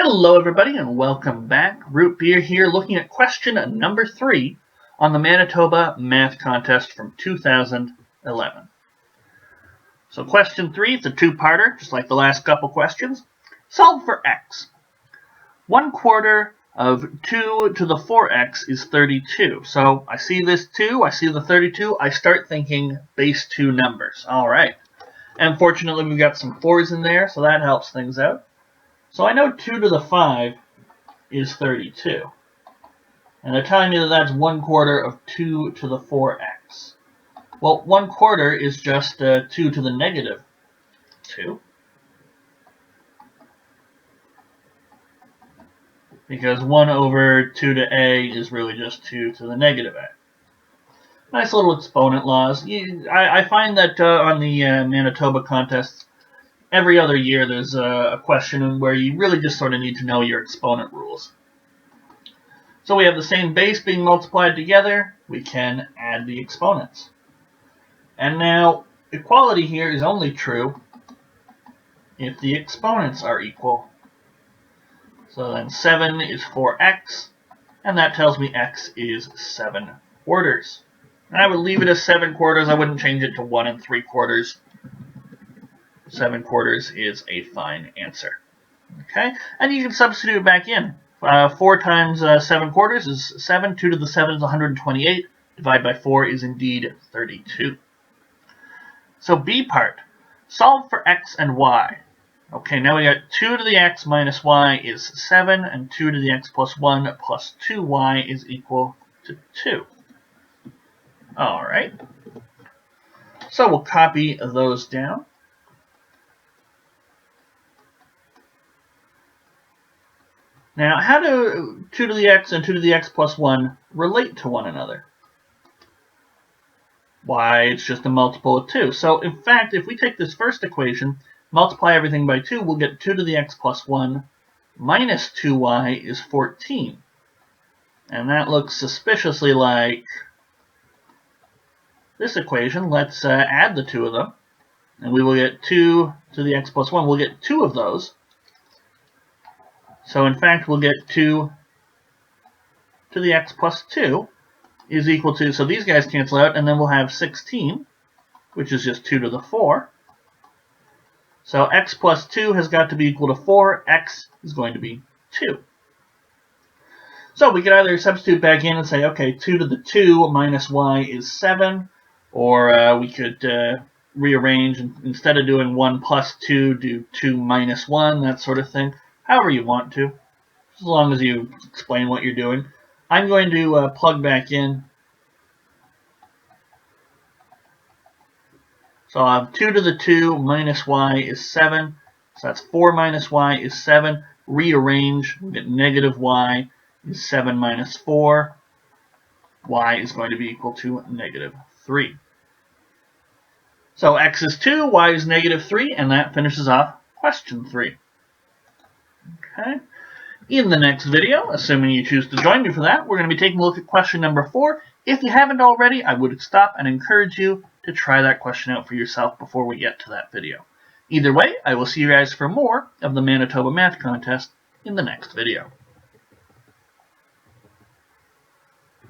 Hello everybody and welcome back. Root Beer here looking at question number 3 on the Manitoba Math Contest from 2011. So question 3, it's a two-parter, just like the last couple questions. Solve for x. 1/4 of 2 to the 4x is 32. So I see this 2, I see the 32, I start thinking base 2 numbers. Alright. And fortunately we've got some 4's in there, so that helps things out. So I know 2 to the 5 is 32. And they're telling me that that's 1/4 of 2 to the 4x. Well, 1/4 is just 2 to the negative 2. Because 1 over 2 to a is really just 2 to the negative a. Nice little exponent laws. I find that on the Manitoba contests, every other year there's a question where you really just sort of need to know your exponent rules. So we have the same base being multiplied together, we can add the exponents. And now, equality here is only true if the exponents are equal. So then 7 is 4x, and that tells me x is 7/4. And I would leave it as 7/4, I wouldn't change it to 1 3/4. 7/4 is a fine answer. Okay, and you can substitute it back in. 4 times 7/4 is 7. 2 to the 7 is 128. Divide by 4 is indeed 32. So B part, solve for x and y. Okay, now we got 2 to the x minus y is 7, and 2 to the x plus 1 plus 2y is equal to 2. All right. So we'll copy those down. Now, how do 2 to the x and 2 to the x plus 1 relate to one another? Why, it's just a multiple of 2. So, in fact, if we take this first equation, multiply everything by 2, we'll get 2 to the x plus 1 minus 2y is 14. And that looks suspiciously like this equation. Let's add the two of them. And we will get 2 to the x plus 1. We'll get 2 of those. So in fact, we'll get 2 to the x plus 2 is equal to, so these guys cancel out, and then we'll have 16, which is just 2 to the 4. So x plus 2 has got to be equal to 4. X is going to be 2. So we could either substitute back in and say, okay, 2 to the 2 minus y is 7, or we could rearrange, and instead of doing 1 plus 2, do 2 minus 1, that sort of thing. However you want to, as long as you explain what you're doing. I'm going to plug back in. So I'll have 2 to the 2 minus y is 7. So that's 4 minus y is 7. Rearrange, we get negative y is 7 minus 4. Y is going to be equal to negative 3. So x is 2, y is negative 3, and that finishes off question 3. Okay. In the next video, assuming you choose to join me for that, we're going to be taking a look at question number 4. If you haven't already, I would stop and encourage you to try that question out for yourself before we get to that video. Either way, I will see you guys for more of the Manitoba Math Contest in the next video.